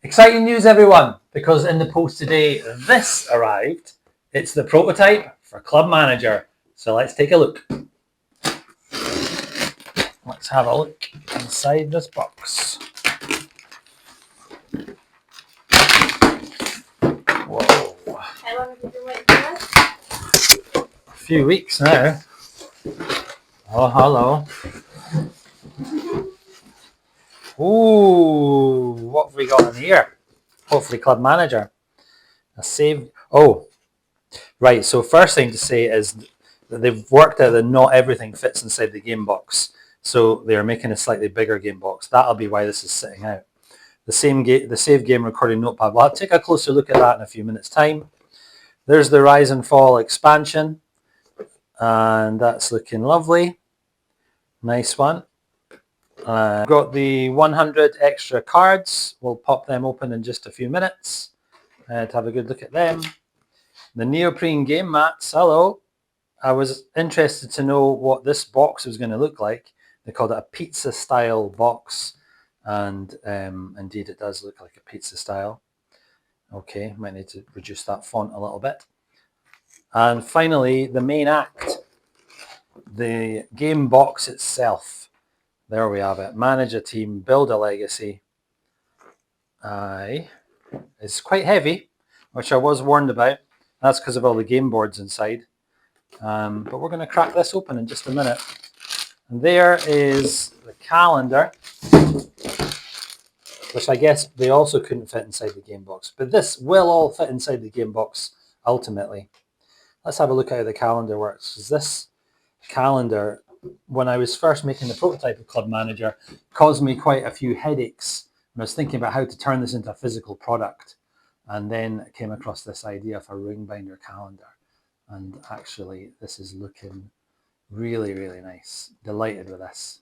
Exciting news, everyone, because in the post today, this arrived. It's the prototype for Club Manager. So let's take a look. Let's have a look inside this box. Whoa. How long have you been waiting for this? A few weeks now. Oh, hello. Ooh, what have we got in here? Hopefully Club Manager. A save. Oh, right. So first thing to say is that they've worked out that not everything fits inside the game box. So they're making a slightly bigger game box. That'll be why this is sitting out. The save game recording notepad. We'll take a closer look at that in a few minutes' time. There's the Rise and Fall expansion. And that's looking lovely. Nice one. Got the 100 extra cards. We'll pop them open in just a few minutes to have a good look at them. The neoprene game mats. Hello. I was interested to know what this box was going to look like. They called it a pizza style box. And indeed it does look like a pizza style. Okay, might need to reduce that font a little bit. And finally, the main act. The game box itself. There we have it. Manage a team, build a legacy. It's quite heavy, which I was warned about. That's because of all the game boards inside. But we're going to crack this open in just a minute. And there is the calendar, which I guess they also couldn't fit inside the game box. But this will all fit inside the game box ultimately. Let's have a look at how the calendar works. Because this calendar, when I was first making the prototype of Club Manager, caused me quite a few headaches. And I was thinking about how to turn this into a physical product. And then I came across this idea of a ring binder calendar. And actually, this is looking really, really nice. Delighted with this.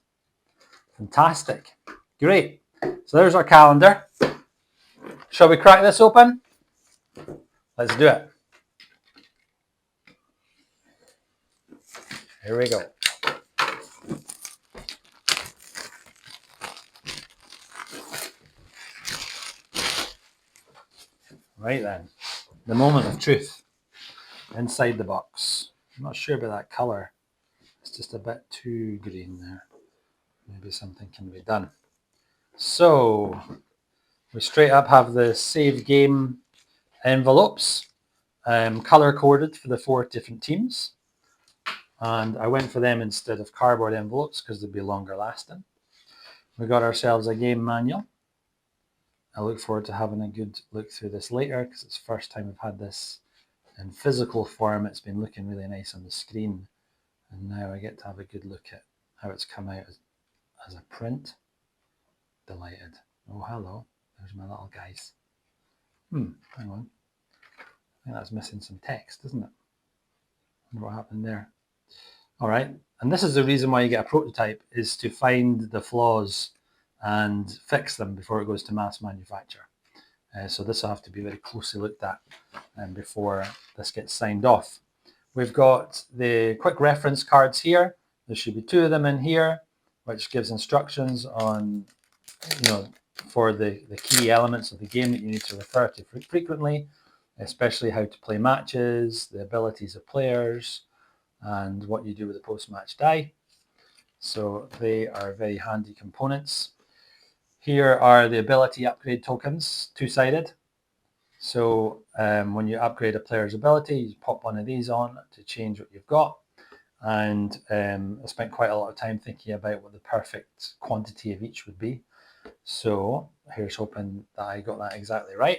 Fantastic. Great. So there's our calendar. Shall we crack this open? Let's do it. Here we go. Right then, the moment of truth inside the box. I'm not sure about that colour. It's just a bit too green there. Maybe something can be done. So we straight up have the save game envelopes, colour coded for the 4 different teams. And I went for them instead of cardboard envelopes because they'd be longer lasting. We got ourselves a game manual. I look forward to having a good look through this later because it's the first time I've had this in physical form. It's been looking really nice on the screen. And now I get to have a good look at how it's come out as a print. Delighted. Oh, hello. There's my little guys. Hang on. I think that's missing some text, isn't it? I wonder what happened there. All right. And this is the reason why you get a prototype, is to find the flaws and fix them before it goes to mass manufacture. So this will have to be very closely looked at before this gets signed off. We've got the quick reference cards here. There should be 2 of them in here, which gives instructions on, for the key elements of the game that you need to refer to frequently, especially how to play matches, the abilities of players, and what you do with the post-match die. So they are very handy components. Here are the ability upgrade tokens, 2-sided. So when you upgrade a player's ability, you pop one of these on to change what you've got. And I spent quite a lot of time thinking about what the perfect quantity of each would be. So here's hoping that I got that exactly right.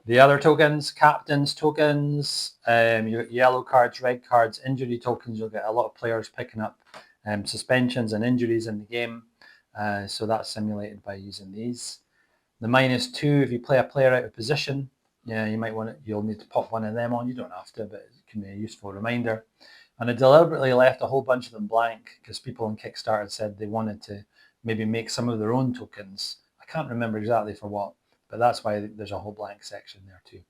The other tokens, captain's tokens, your yellow cards, red cards, injury tokens. You'll get a lot of players picking up suspensions and injuries in the game. So that's simulated by using these. The -2, if you play a player out of position, you'll need to pop one of them on. You don't have to, but it can be a useful reminder. And I deliberately left a whole bunch of them blank because people on Kickstarter said they wanted to maybe make some of their own tokens. I can't remember exactly for what, but that's why there's a whole blank section there too.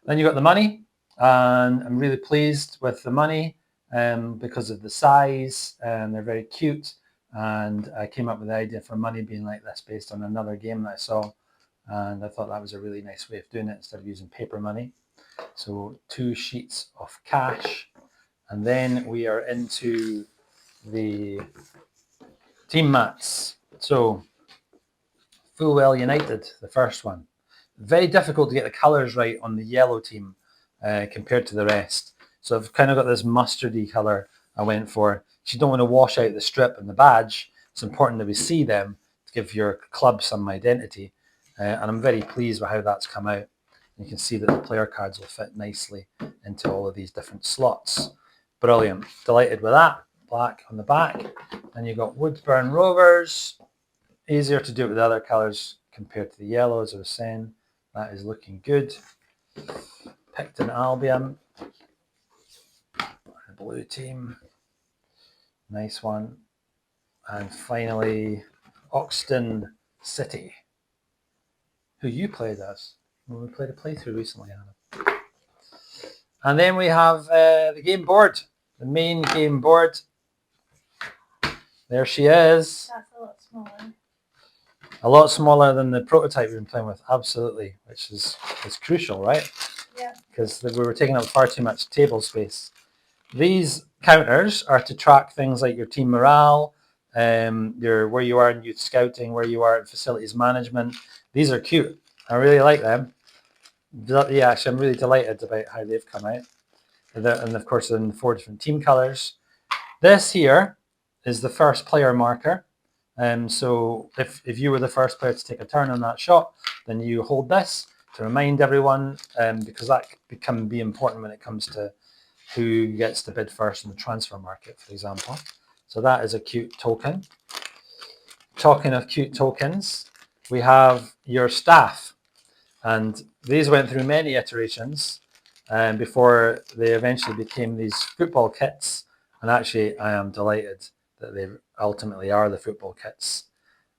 Then you got the money, and I'm really pleased with the money because of the size, and they're very cute. and I came up with the idea for money being like this based on another game that I saw, and I thought that was a really nice way of doing it instead of using paper money. So 2 sheets of cash, and then we are into the team mats. So Fulwell United, the first one. Very difficult to get the colours right on the yellow team compared to the rest. So I've kind of got this mustardy colour I went for. You don't want to wash out the strip and the badge. It's important that we see them to give your club some identity. And I'm very pleased with how that's come out. You can see that the player cards will fit nicely into all of these different slots. Brilliant. Delighted with that. Black on the back. And you've got Woodburn Rovers. Easier to do it with other colours compared to the yellow, as I was saying. That is looking good. Picton Albion. The blue team. Nice one. And finally, Oxton City, who you played as. Well, we played a playthrough recently, Hannah. And then we have the game board, the main game board. There she is. That's a lot smaller. A lot smaller than the prototype we've been playing with, absolutely, which is crucial, right? Yeah. Because we were taking up far too much table space. These counters are to track things like your team morale, your where you are in youth scouting, where you are in facilities management. These are cute. I really like them. Yeah, actually, I'm really delighted about how they've come out. And of course, in 4 different team colors. This here is the first player marker. So if you were the first player to take a turn on that shot, then you hold this to remind everyone, because that can be important when it comes to who gets to bid first in the transfer market, for example. So that is a cute token. Talking of cute tokens, we have your staff. And these went through many iterations before they eventually became these football kits. And actually, I am delighted that they ultimately are the football kits.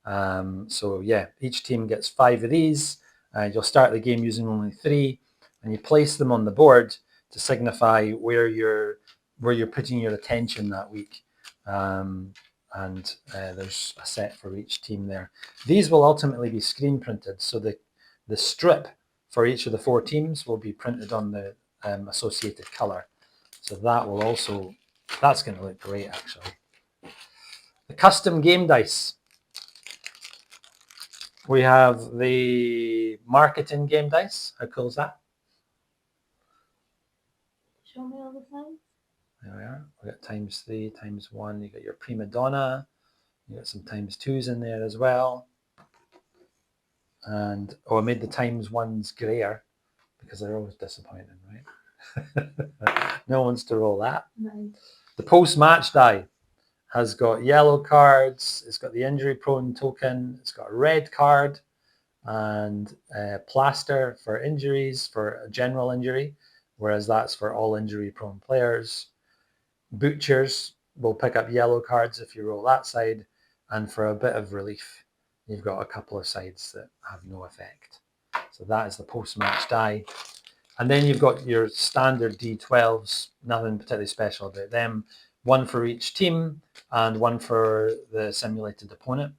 So yeah, each team gets 5 of these. You'll start the game using only 3, and you place them on the board to signify where you're putting your attention that week. And there's a set for each team there. These will ultimately be screen printed, so the strip for each of the 4 teams will be printed on the associated color. So that will also, that's going to look great actually. The custom game dice. We have the marketing game dice. How cool is that? Show me all the signs. There we are. We got ×3, ×1. You got your prima donna. You got some ×2s in there as well. And I made the ×1s grayer because they're always disappointing, right? No one's to roll that. Nice. The post-match die has got yellow cards. It's got the injury-prone token. It's got a red card and plaster for injuries, for a general injury, whereas that's for all injury-prone players. Butchers will pick up yellow cards if you roll that side, and for a bit of relief, you've got a couple of sides that have no effect. So that is the post-match die. And then you've got your standard D12s, nothing particularly special about them. 1 for each team and 1 for the simulated opponent.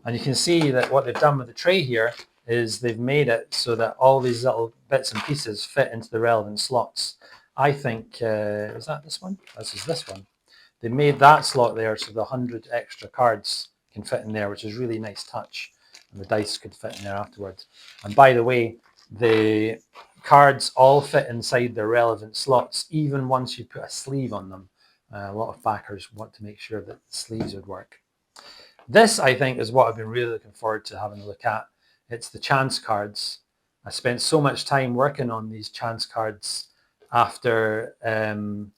And you can see that what they've done with the tray here is they've made it so that all these little bits and pieces fit into the relevant slots. I think, is that this one? This is this one. They made that slot there so the 100 extra cards can fit in there, which is really nice touch. And the dice could fit in there afterwards. And by the way, the cards all fit inside their relevant slots, even once you put a sleeve on them. A lot of backers want to make sure that the sleeves would work. This, I think, is what I've been really looking forward to having a look at. It's the chance cards. I spent so much time working on these chance cards after the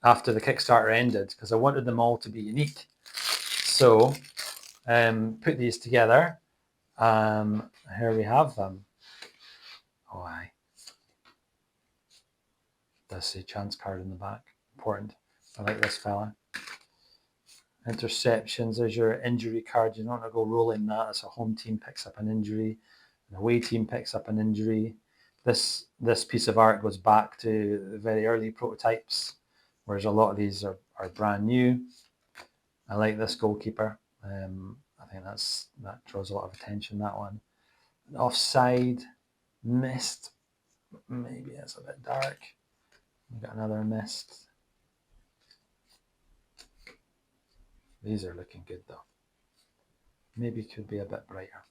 Kickstarter ended because I wanted them all to be unique. So put these together. Here we have them. Oh, aye. Does say chance card in the back. Important. I like this fella. Interceptions, there's your injury card. You don't want to go rolling that. As a home team picks up an injury. An away team picks up an injury. This piece of art goes back to the very early prototypes, whereas a lot of these are brand new. I like this goalkeeper. I think that draws a lot of attention, that one. Offside, missed. Maybe it's a bit dark. We've got another missed. These are looking good though. Maybe could be a bit brighter.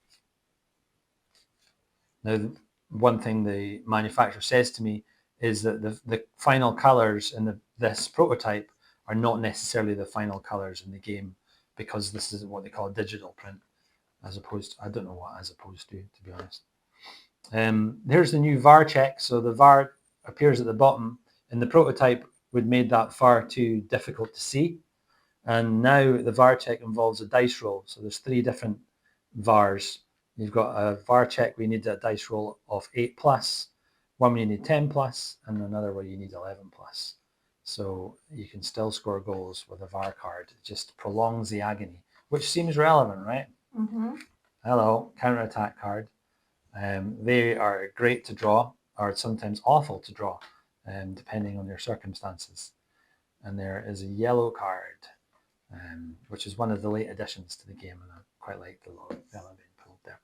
Now, one thing the manufacturer says to me is that the final colours in this prototype are not necessarily the final colours in the game, because this is what they call a digital print, as opposed to, I don't know what as opposed to be honest. Here's the new VAR check. So the VAR appears at the bottom. In the prototype, we'd made that far too difficult to see. And now the VAR check involves a dice roll. So there's 3 different VARs. You've got a VAR check where you need a dice roll of 8+, one where you need 10+, and another where you need 11+. So you can still score goals with a VAR card. It just prolongs the agony, which seems relevant, right? Mm-hmm. Hello, counter-attack card. They are great to draw, or sometimes awful to draw, depending on your circumstances. And there is a yellow card, which is one of the late additions to the game, and I quite like the yellow being pulled there.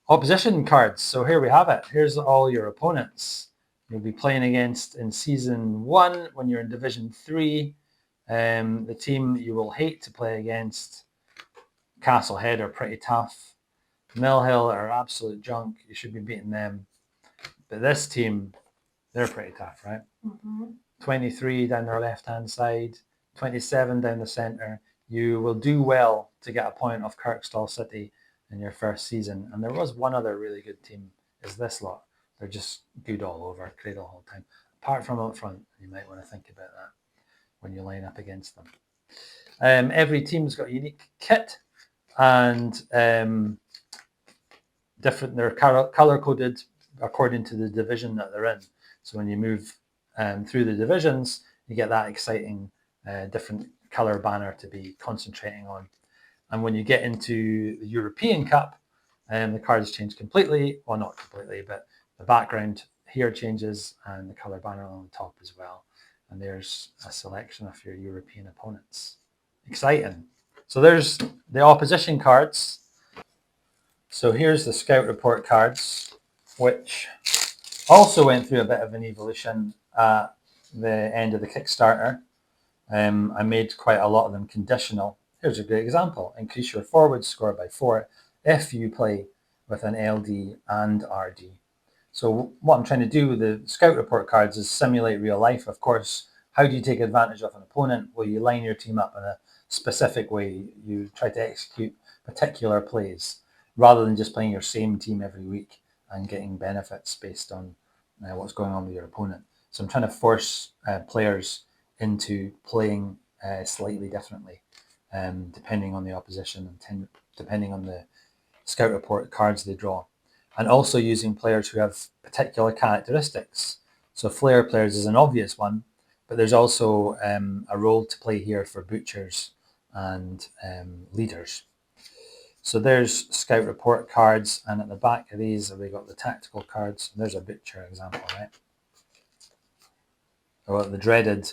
Opposition cards. So here we have it. Here's all your opponents you'll be playing against in Season 1 when you're in Division 3. The team you will hate to play against, Castlehead, are pretty tough. Mill Hill are absolute junk. You should be beating them. But this team, they're pretty tough, right? Mm-hmm. 23 down their left-hand side, 27 down the centre. You will do well to get a point off Kirkstall City in your first season. And there was one other really good team, is this lot. They're just good all over, great all the time. Apart from up front, you might want to think about that when you line up against them. Every team's got a unique kit, and different. They're color coded according to the division that they're in. So when you move through the divisions, you get that exciting different color banner to be concentrating on. And when you get into the European Cup, the cards change completely. Well, not completely, but the background here changes and the color banner on the top as well. And there's a selection of your European opponents. Exciting. So there's the opposition cards. So here's the Scout Report cards, which also went through a bit of an evolution at the end of the Kickstarter. I made quite a lot of them conditional. Here's a great example. Increase your forward score by 4 if you play with an LD and RD. So what I'm trying to do with the Scout Report cards is simulate real life. Of course, how do you take advantage of an opponent? Well, you line your team up in a specific way. You try to execute particular plays, rather than just playing your same team every week and getting benefits based on what's going on with your opponent. So I'm trying to force players into playing slightly differently, depending on the opposition and depending on the Scout Report cards they draw. And also using players who have particular characteristics. So Flair players is an obvious one, but there's also a role to play here for butchers and leaders. So there's Scout Report cards, and at the back of these we got the tactical cards. There's a butcher example, right? Oh, the dreaded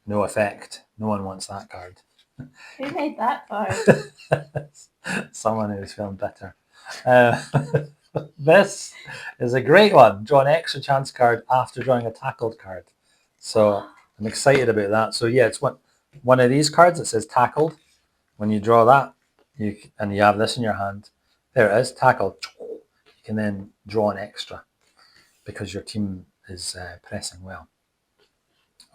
no effect. No one wants that card. Who made that card? Someone who's feeling bitter. This is a great one. Draw an extra chance card after drawing a tackled card. So I'm excited about that. So yeah, it's one of these cards that says tackled. When you draw that, you have this in your hand. There it is, tackled. You can then draw an extra because your team is pressing well.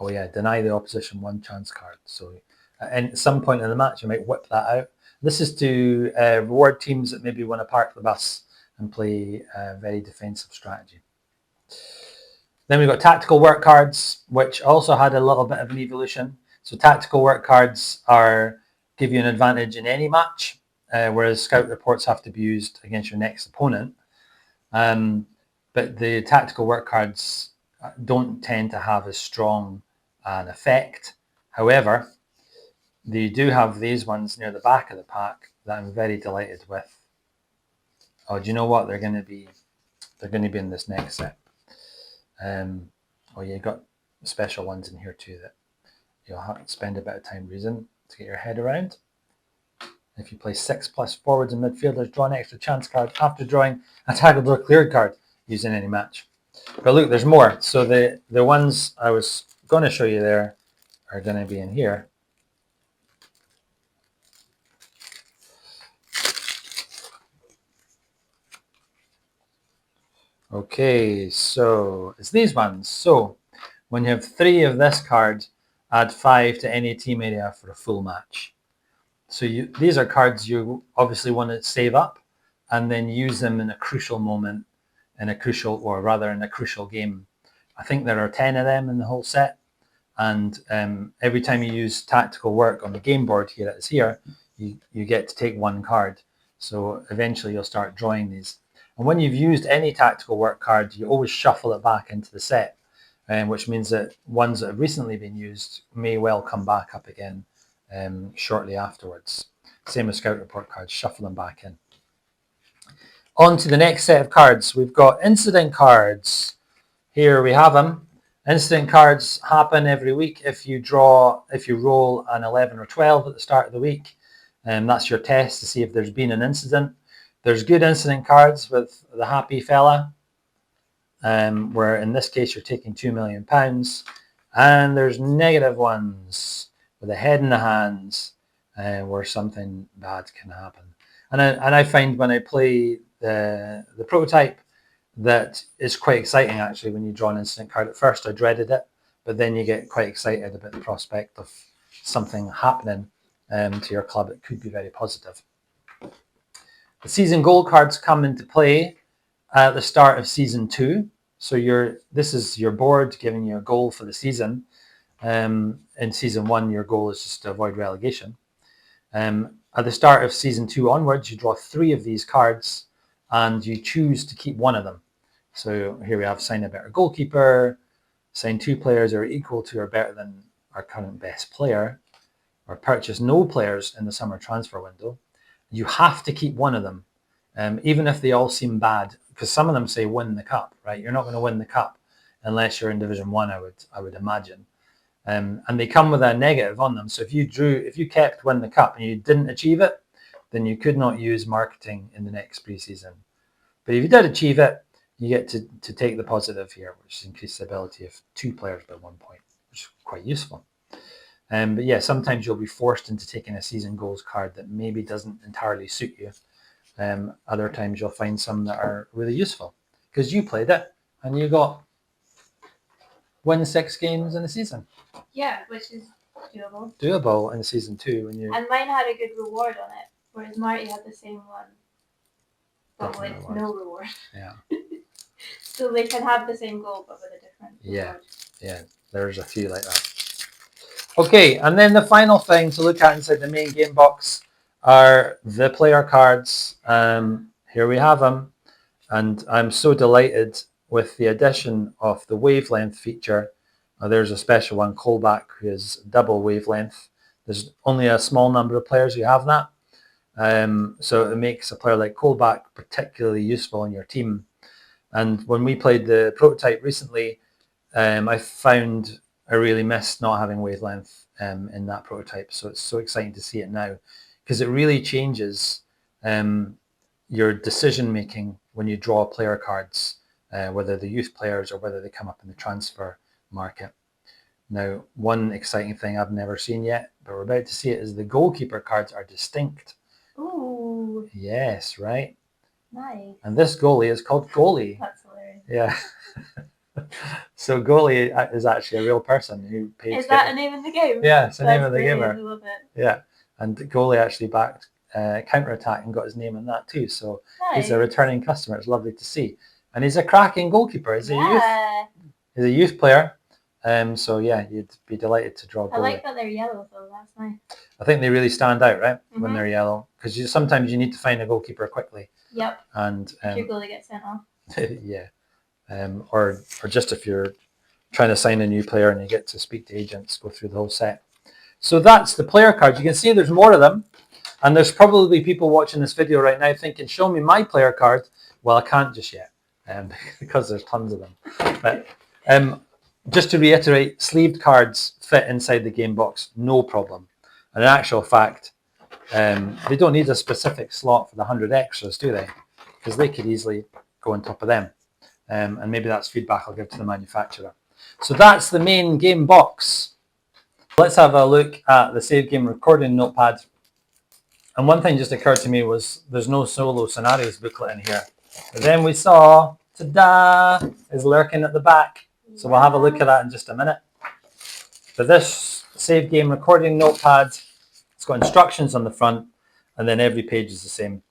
Oh yeah, deny the opposition 1 chance card. So at some point in the match, you might whip that out. This is to reward teams that maybe want to park the bus and play a very defensive strategy. Then we've got tactical work cards, which also had a little bit of an evolution. So tactical work cards give you an advantage in any match, whereas Scout Reports have to be used against your next opponent. But the tactical work cards don't tend to have as strong an effect. However, they do have these ones near the back of the pack that I'm very delighted with. Oh, do you know what? They're going to be in this next set. Oh, you got special ones in here too that you'll have to spend a bit of time reading to get your head around. If you play 6+ forwards and midfielders, draw an extra chance card after drawing a tackled or cleared card using any match. But look, there's more. So the ones I was going to show you there are going to be in here. Okay, so it's these ones. So when you have 3 of this card, add 5 to any team area for a full match. So these are cards you obviously want to save up and then use them in a crucial moment, in a crucial game. I think there are 10 of them in the whole set. And every time you use tactical work on the game board, here it is here, you get to take 1 card. So eventually you'll start drawing these. And when you've used any tactical work card, you always shuffle it back into the set, which means that ones that have recently been used may well come back up again shortly afterwards. Same with Scout Report cards, shuffle them back in. On to the next set of cards. We've got incident cards. Here we have them. Incident cards happen every week if you roll an 11 or 12 at the start of the week. That's your test to see if there's been an incident. There's good incident cards with the happy fella, where in this case you're taking £2 million. And there's negative ones with a head in the hands, where something bad can happen. And I find when I play the prototype that it's quite exciting actually when you draw an incident card. At first I dreaded it, but then you get quite excited about the prospect of something happening to your club. It could be very positive. The season goal cards come into play at the start of season 2. So this is your board giving you a goal for the season. In season 1, your goal is just to avoid relegation. At the start of season 2 onwards, you draw 3 of these cards and you choose to keep 1 of them. So here we have sign a better goalkeeper, sign 2 players who are equal to or better than our current best player, or purchase no players in the summer transfer window. You have to keep 1 of them, even if they all seem bad, because some of them say win the cup, right? You're not going to win the cup unless you're in Division 1, I would imagine. And they come with a negative on them. So if you kept win the cup and you didn't achieve it, then you could not use marketing in the next pre-season. But if you did achieve it, you get to take the positive here, which is increase the ability of 2 players by 1 point, which is quite useful. But yeah, sometimes you'll be forced into taking a season goals card that maybe doesn't entirely suit you. Other times you'll find some that are really useful because you played it and you got win 6 games in a season. Yeah, which is doable. Doable in season 2 when And mine had a good reward on it, whereas Marty had the same one, but with no reward. Yeah. So they can have the same goal, but with a different reward. Yeah. There's a few like that. Okay, and then the final thing to look at inside the main game box are the player cards. Here we have them, and I'm so delighted with the addition of the wavelength feature. There's a special one, Colback, who is double wavelength. There's only a small number of players who have that, so it makes a player like Colback particularly useful in your team. And when we played the prototype recently, I found I really missed not having wavelength in that prototype. So it's so exciting to see it now because it really changes your decision making when you draw player cards, whether they're youth players or whether they come up in the transfer market. Now, one exciting thing I've never seen yet, but we're about to see it, is the goalkeeper cards are distinct. Ooh. Yes, right? Nice. And this goalie is called Goalie. That's hilarious. Yeah. So Goalie is actually a real person who paid. Is that a name in the game? Yeah, it's a name of the gamer. I love it. Yeah, and Goalie actually backed Counter-Attack and got his name in that too. So Nice. he's a returning customer. It's lovely to see. And he's a cracking goalkeeper. He's a youth player. So yeah, you'd be delighted to draw Goalie. I like that they're yellow though. That's nice. I think they really stand out, right? Mm-hmm. When they're yellow, because sometimes you need to find a goalkeeper quickly. Yep. And your goalie gets sent off. Yeah. Or just if you're trying to sign a new player and you get to speak to agents, go through the whole set. So that's the player cards. You can see there's more of them. And there's probably people watching this video right now thinking, show me my player card. Well, I can't just yet because there's tons of them. But just to reiterate, sleeved cards fit inside the game box, no problem. And in actual fact, they don't need a specific slot for the 100 extras, do they? Because they could easily go on top of them. And maybe that's feedback I'll give to the manufacturer. So that's the main game box. Let's have a look at the save game recording notepad. And one thing just occurred to me was there's no solo scenarios booklet in here. But then we saw, ta-da, is lurking at the back. So we'll have a look at that in just a minute. But this save game recording notepad, it's got instructions on the front, and then every page is the same.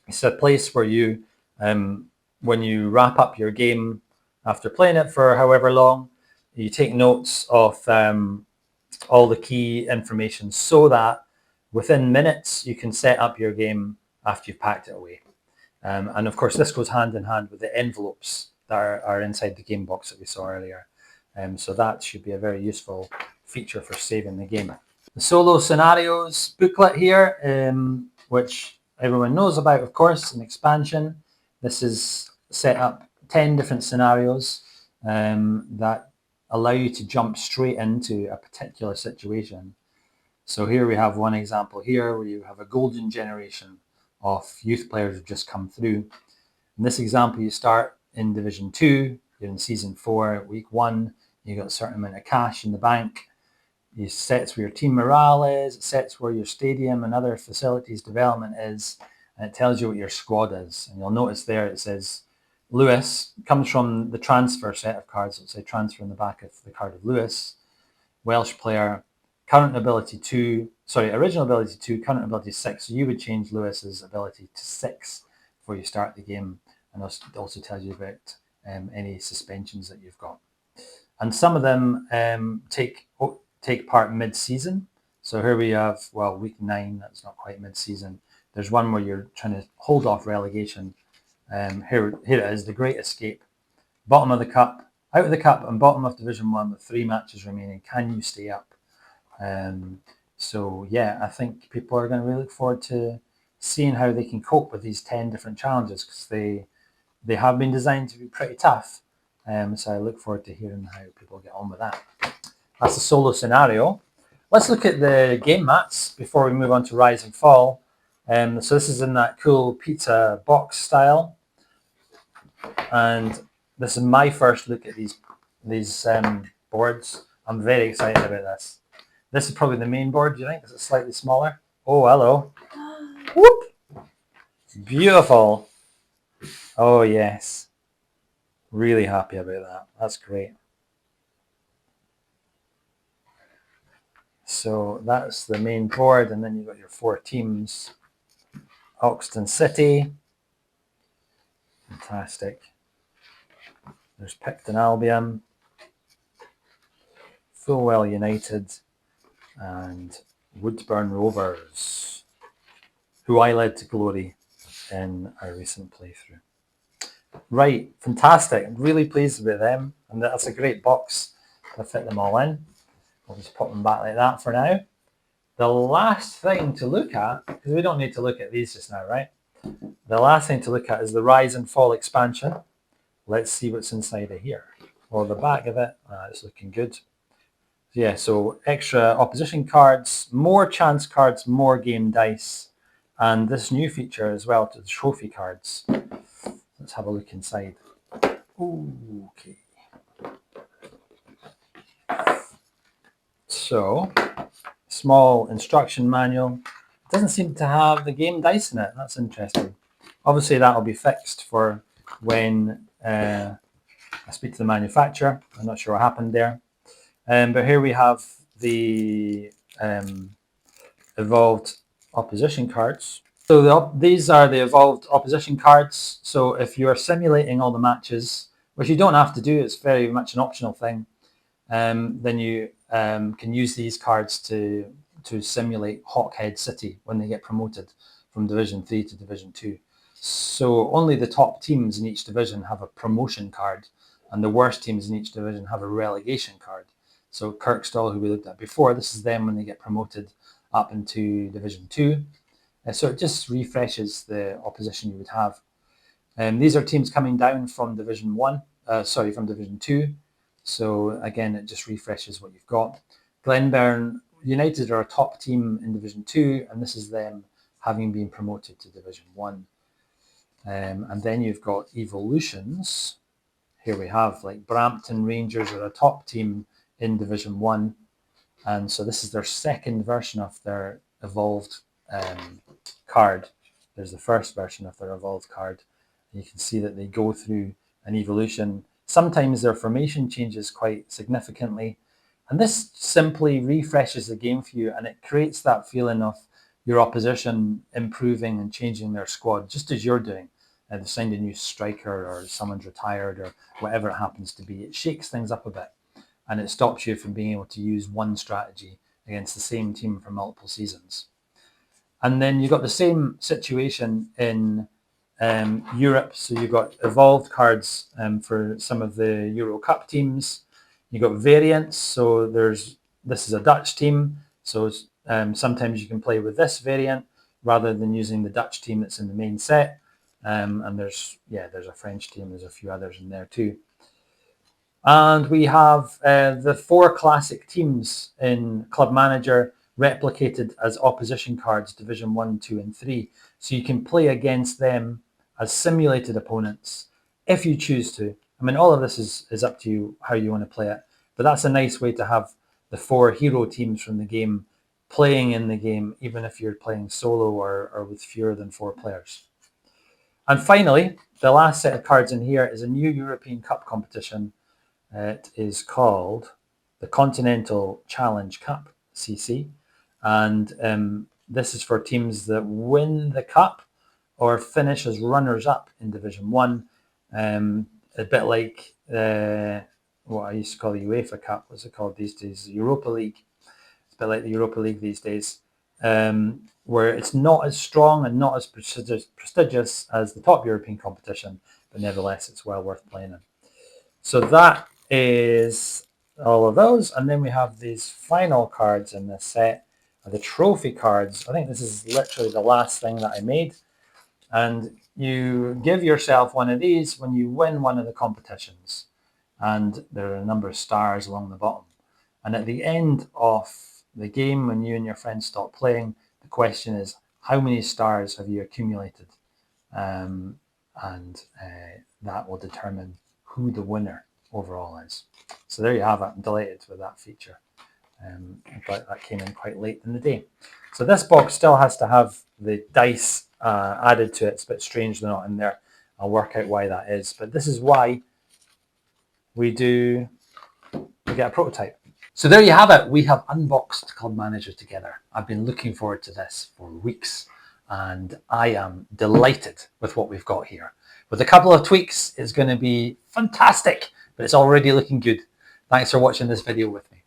It's a place where you, when you wrap up your game after playing it for however long, you take notes of all the key information so that within minutes you can set up your game after you've packed it away. And of course, this goes hand in hand with the envelopes that are inside the game box that we saw earlier. So that should be a very useful feature for saving the game. The solo scenarios booklet here, which everyone knows about, of course, an expansion. This is set up 10 different scenarios that allow you to jump straight into a particular situation. So here we have one example here where you have a golden generation of youth players who've just come through. In this example, you start in Division 2, you're in Season 4, Week 1, you got a certain amount of cash in the bank. It sets where your team morale is, it sets where your stadium and other facilities development is, and it tells you what your squad is. And you'll notice there it says Lewis comes from the transfer set of cards. It'll say transfer in the back of the card of Lewis. Welsh player, current ability 2, original ability 2, current ability 6. So you would change Lewis's ability to 6 before you start the game. And it also tells you about any suspensions that you've got. And some of them take part mid-season. So here we have, well, week 9, that's not quite mid-season. There's one where you're trying to hold off relegation. Here it is, the Great Escape. Bottom of the cup, out of the cup and bottom of Division 1 with 3 matches remaining. Can you stay up? So yeah, I think people are going to really look forward to seeing how they can cope with these 10 different challenges, because they have been designed to be pretty tough. So I look forward to hearing how people get on with that. That's the solo scenario. Let's look at the game mats before we move on to Rise and Fall. So this is in that cool pizza box style. And this is my first look at these boards. I'm very excited about this. This is probably the main board, do you think? Is it slightly smaller? Oh, hello. Whoop! Beautiful. Oh, yes. Really happy about that. That's great. So that's the main board, and then you've got your 4 teams. Oxton City. Fantastic. There's Picton Albion. Fulwell United. And Woodburn Rovers, who I led to glory in our recent playthrough. Right, fantastic. I'm really pleased with them, and that's a great box to fit them all in. I'll just pop them back like that for now. The last thing to look at, because we don't need to look at these just now, right? The last thing to look at is the Rise and Fall expansion. Let's see what's inside of here. Well, the back of it, it's looking good. Yeah, so extra opposition cards, more chance cards, more game dice, and this new feature as well to the trophy cards. Let's have a look inside. Ooh, okay. So, small instruction manual. It doesn't seem to have the game dice in it. That's interesting. Obviously, that will be fixed for when I speak to the manufacturer. I'm not sure what happened there. But here we have the evolved opposition cards. So these are the evolved opposition cards. So if you are simulating all the matches, which you don't have to do, it's very much an optional thing, then you can use these cards to simulate Hawkhead City when they get promoted from Division 3 to Division 2. So only the top teams in each division have a promotion card, and the worst teams in each division have a relegation card. So Kirkstall, who we looked at before, this is them when they get promoted up into Division 2. So it just refreshes the opposition you would have. These are teams coming down from Division 2. So again, it just refreshes what you've got. Glenburn, United are a top team in Division 2, and this is them having been promoted to Division 1. And then you've got evolutions. Here we have like Brampton Rangers are a top team in Division 1. And so this is their second version of their evolved card. There's the first version of their evolved card. And you can see that they go through an evolution. Sometimes their formation changes quite significantly. And this simply refreshes the game for you, and it creates that feeling of your opposition improving and changing their squad, just as you're doing. They've signed a new striker, or someone's retired, or whatever it happens to be. It shakes things up a bit, and it stops you from being able to use one strategy against the same team for multiple seasons. And then you've got the same situation in Europe. So you've got evolved cards for some of the Euro Cup teams. You've got variants. So this is a Dutch team. So sometimes you can play with this variant rather than using the Dutch team that's in the main set. And there's a French team. There's a few others in there too. And we have the 4 classic teams in Club Manager replicated as opposition cards, Division 1, 2, and 3. So you can play against them as simulated opponents if you choose to. I mean, all of this is up to you how you want to play it. But that's a nice way to have the 4 hero teams from the game playing in the game, even if you're playing solo or with fewer than 4 players. And finally, the last set of cards in here is a new European Cup competition. It is called the Continental Challenge Cup, CC. And this is for teams that win the cup or finish as runners-up in Division 1. A bit like what I used to call the UEFA Cup. What's it called these days? The Europa League. It's a bit like the Europa League these days, where it's not as strong and not as prestigious as the top European competition, but nevertheless, it's well worth playing in. So that is all of those. And then we have these final cards in this set, the trophy cards. I think this is literally the last thing that I made. And you give yourself one of these when you win one of the competitions. And there are a number of stars along the bottom. And at the end of the game, when you and your friends stop playing, the question is, how many stars have you accumulated? And that will determine who the winner overall is. So there you have it. I'm delighted with that feature. But that came in quite late in the day. So this box still has to have the dice added to it. It's a bit strange they're not in there. I'll work out why that is. But this is why we get a prototype. So there you have it. We have unboxed Club Manager together. I've been looking forward to this for weeks, and I am delighted with what we've got here. With a couple of tweaks, it's going to be fantastic, but it's already looking good. Thanks for watching this video with me.